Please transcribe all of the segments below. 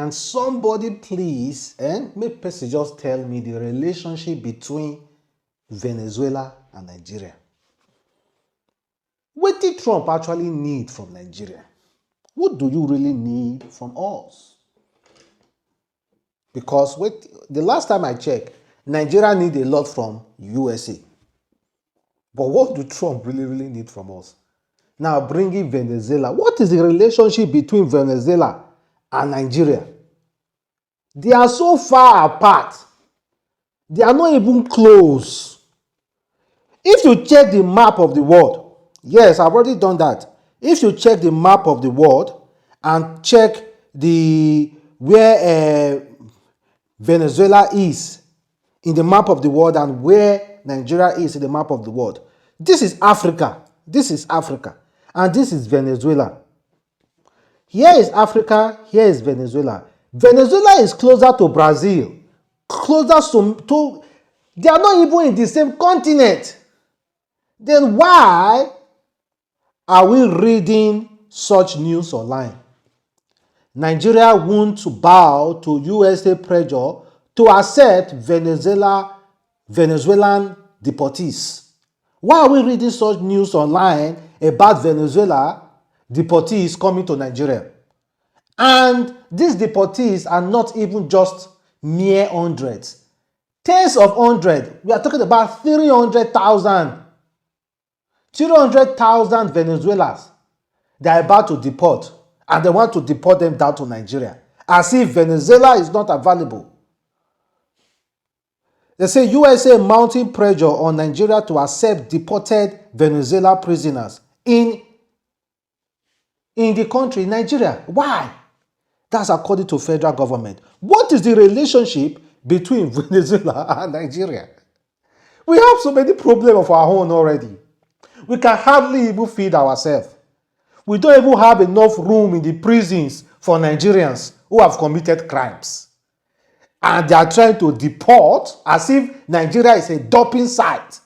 Can somebody please, make person just tell me the relationship between Venezuela and Nigeria? What did Trump actually need from Nigeria? What do you really need from us? Because the last time I checked, Nigeria need a lot from USA. But what do Trump really need from us? Now bringing Venezuela. What is the relationship between Venezuela and Nigeria? They are so far apart. They are not even close. If you check the map of the world, yes, I've already done that. If you check the map of the world and check where Venezuela is in the map of the world and where Nigeria is in the map of the world, this is Africa. This is Africa. And this is Venezuela. Here is Africa. Here is Venezuela. Venezuela is closer to Brazil. Closer to they are not even in the same continent. Then why are we reading such news online? Nigeria won't bow to USA pressure to accept Venezuelan deportees. Why are we reading such news online about Venezuela deportees coming to Nigeria? And these deportees are not even just mere hundreds. Tens of hundreds. We are talking about 300,000. 300,000 Venezuelans they are about to deport. And they want to deport them down to Nigeria. As if Venezuela is not available. They say USA mounting pressure on Nigeria to accept deported Venezuela prisoners in the country, Nigeria. Why? That's according to federal government. What is the relationship between Venezuela and Nigeria? We have so many problems of our own already. We can hardly even feed ourselves. We don't even have enough room in the prisons for Nigerians who have committed crimes. And they are trying to deport as if Nigeria is a dumping site.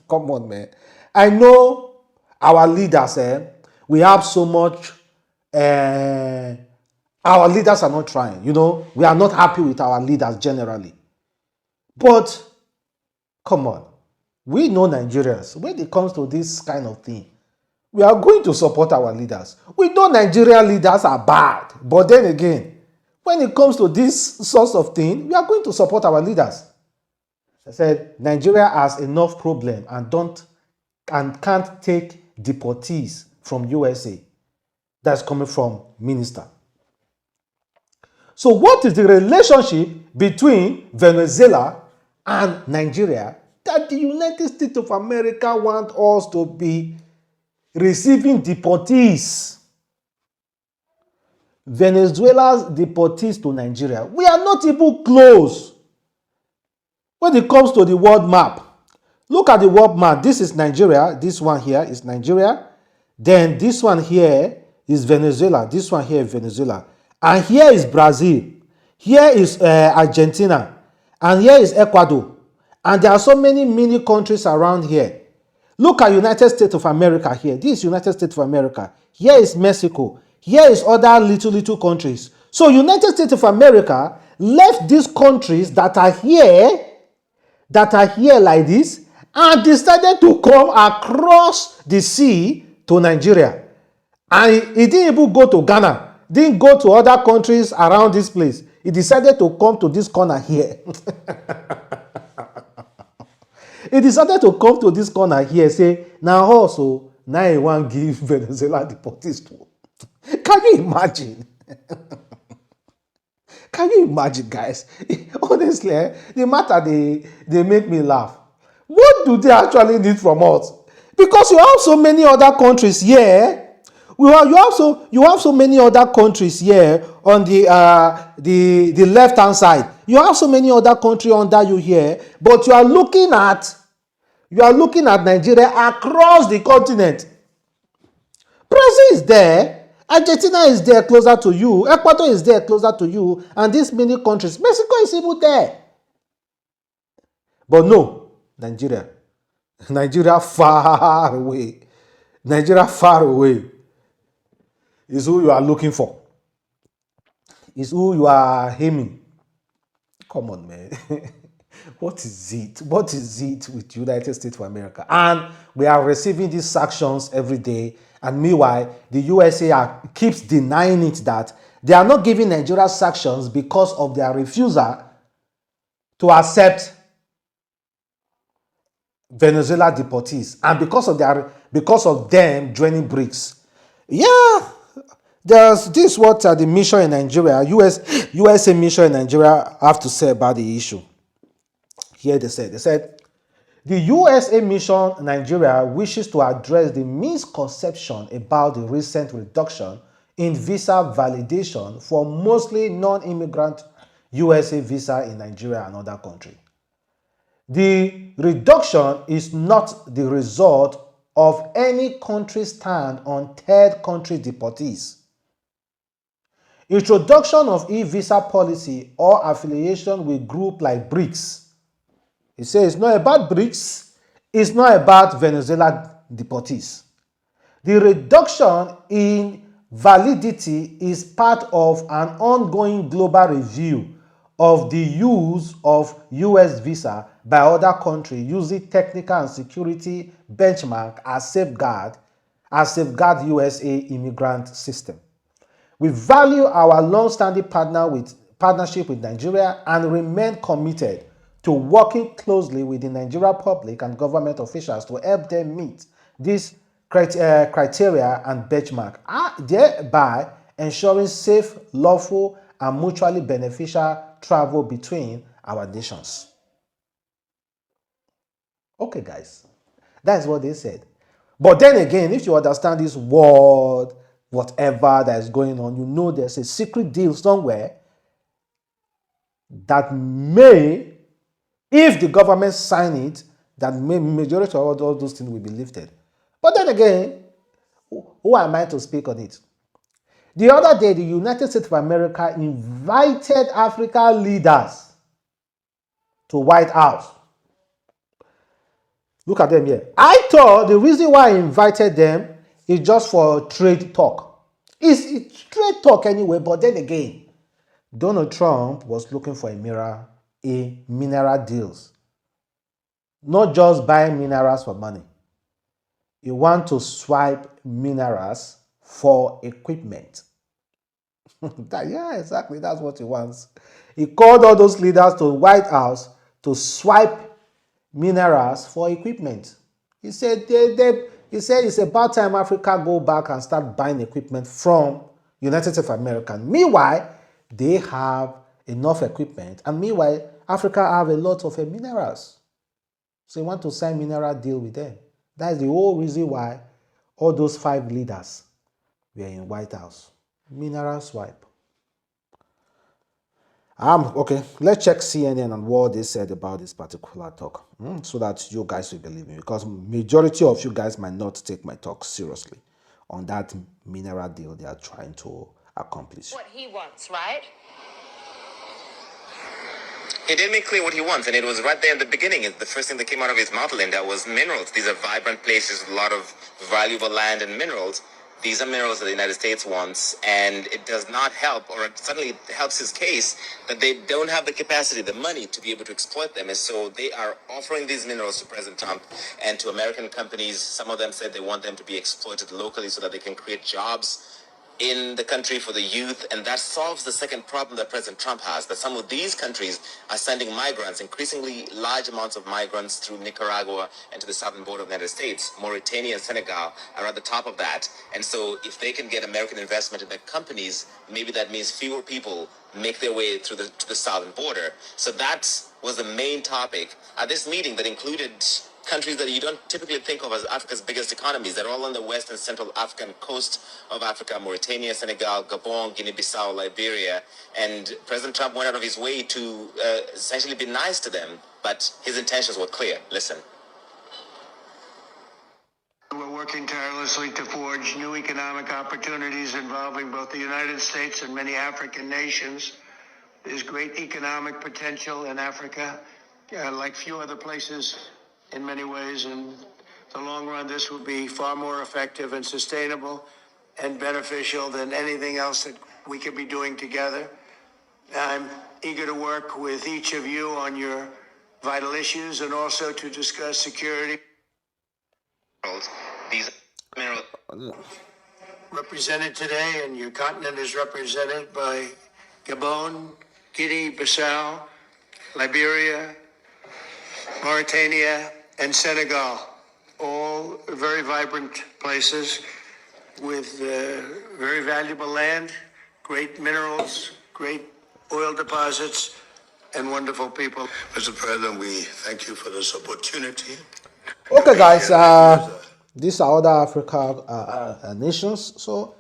Come on, man. I know our leaders, we have so much, our leaders are not trying, we are not happy with our leaders generally. But, come on, we know Nigerians, when it comes to this kind of thing, we are going to support our leaders. We know Nigerian leaders are bad, but then again, when it comes to this sort of thing, we are going to support our leaders. I said, Nigeria has enough problem and can't take deportees from USA. That's coming from minister. So what is the relationship between Venezuela and Nigeria that the United States of America want us to be receiving deportees? Venezuela's deportees to Nigeria. We are not even close when it comes to the world map. Look at the world map. This is Nigeria. This one here is Nigeria. Then this one here is Venezuela. This one here is Venezuela. And here is Brazil. Here is Argentina. And here is Ecuador. And there are so many mini countries around here. Look at United States of America here. This is United States of America. Here is Mexico. Here is other little countries. So United States of America left these countries that are here like this, and decided to come across the sea to Nigeria. And he didn't even go to Ghana, didn't go to other countries around this place. He decided to come to this corner here. He decided to come to this corner here, say, now also, now I want to give Venezuela deportees to. Can you imagine? Can you imagine, guys? Honestly, the matter, they make me laugh. What do they actually need from us? Because you have so many other countries here. You have so many other countries here on the left-hand side. You have so many other countries under you here, but you are looking at Nigeria across the continent. Brazil is there. Argentina is there closer to you. Ecuador is there closer to you. And these many countries. Mexico is even there. But no, Nigeria. Nigeria far away. Nigeria far away is who you are looking for. is who you are aiming. Come on, man. What is it? What is it with the United States of America? And we are receiving these sanctions every day. And meanwhile, the USA keeps denying it that they are not giving Nigeria sanctions because of their refusal to accept Venezuela deportees, and because of them joining BRICS. Yeah, there's this what the mission in Nigeria, USA mission in Nigeria have to say about the issue. Here they said the USA mission in Nigeria wishes to address the misconception about the recent reduction in visa validation for mostly non-immigrant USA visa in Nigeria and other countries. The reduction is not the result of any country's stand on third country deportees. Introduction of e-visa policy or affiliation with groups like BRICS. It says it's not about BRICS, it's not about Venezuela deportees. The reduction in validity is part of an ongoing global review of the use of US visa by other countries using technical and security benchmark as safeguard USA immigrant system. We value our long-standing partnership with Nigeria and remain committed to working closely with the Nigerian public and government officials to help them meet these criteria and benchmark, thereby ensuring safe, lawful, and mutually beneficial travel between our nations. Okay, guys, that's what they said. But then again, if you understand this word, whatever that is going on, you know there's a secret deal somewhere that may, if the government sign it, that majority of all those things will be lifted. But then again, who am I to speak on it? The other day, the United States of America invited African leaders to White House. Look at them here. I thought the reason why I invited them is just for trade talk. It's trade talk anyway, but then again, Donald Trump was looking for a mineral deals. Not just buying minerals for money. He wants to swipe minerals for equipment. Yeah, exactly. That's what he wants. He called all those leaders to the White House to swipe minerals for equipment. He said it's about time Africa go back and start buying equipment from United States of America. Meanwhile, they have enough equipment, and meanwhile, Africa have a lot of minerals. So he want to sign mineral deal with them. That is the whole reason why all those 5 leaders were in White House. Mineral swipe. Okay, let's check CNN and what they said about this particular talk, so that you guys will believe me, because majority of you guys might not take my talk seriously on that mineral deal they are trying to accomplish. What he wants, right? He did make clear what he wants, and it was right there in the beginning. The first thing that came out of his mouth, Linda, was minerals. These are vibrant places with a lot of valuable land and minerals. These are minerals that the United States wants, and it does not help, or it suddenly helps his case, that they don't have the capacity, the money to be able to exploit them. And so they are offering these minerals to President Trump and to American companies. Some of them said they want them to be exploited locally so that they can create jobs in the country for the youth, and that solves the second problem that President Trump has, that some of these countries are sending migrants, increasingly large amounts of migrants through Nicaragua and to the southern border of the United States. Mauritania and Senegal are at the top of that. And so if they can get American investment in their companies, maybe that means fewer people make their way through to the southern border. So that was the main topic at this meeting that included countries that you don't typically think of as Africa's biggest economies. They're all on the west and central African coast of Africa: Mauritania, Senegal, Gabon, Guinea-Bissau, Liberia. And President Trump went out of his way to essentially be nice to them, but his intentions were clear. Listen. We're working tirelessly to forge new economic opportunities involving both the United States and many African nations. There's great economic potential in Africa, like few other places in many ways. In the long run, this will be far more effective and sustainable and beneficial than anything else that we could be doing together. I'm eager to work with each of you on your vital issues and also to discuss security. These minerals Represented today, and your continent is represented by Gabon, Guinea-Bissau, Liberia, Mauritania, and Senegal. All very vibrant places with very valuable land, great minerals, great oil deposits, and wonderful people. Mr. President, we thank you for this opportunity. Okay, guys, these are other Africa nations. So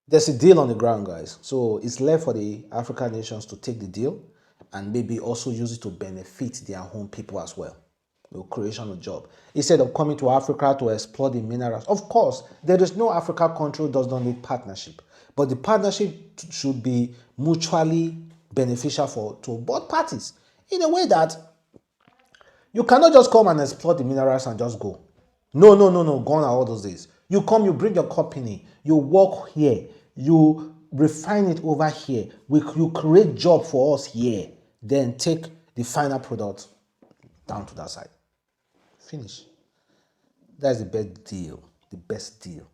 there's a deal on the ground, guys. So it's left for the African nations to take the deal and maybe also use it to benefit their own people as well. The creation of job. Instead of coming to Africa to explore the minerals. Of course, there is no Africa country that does not need partnership. But the partnership should be mutually beneficial to both parties in a way that you cannot just come and explore the minerals and just go. No, no, no, no. Gone are all those days. You come, you bring your company, you work here, you refine it over here. You create job for us here. Then take the final product down to that side. Finish. That's the best deal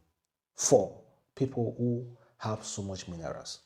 for people who have so much minerals.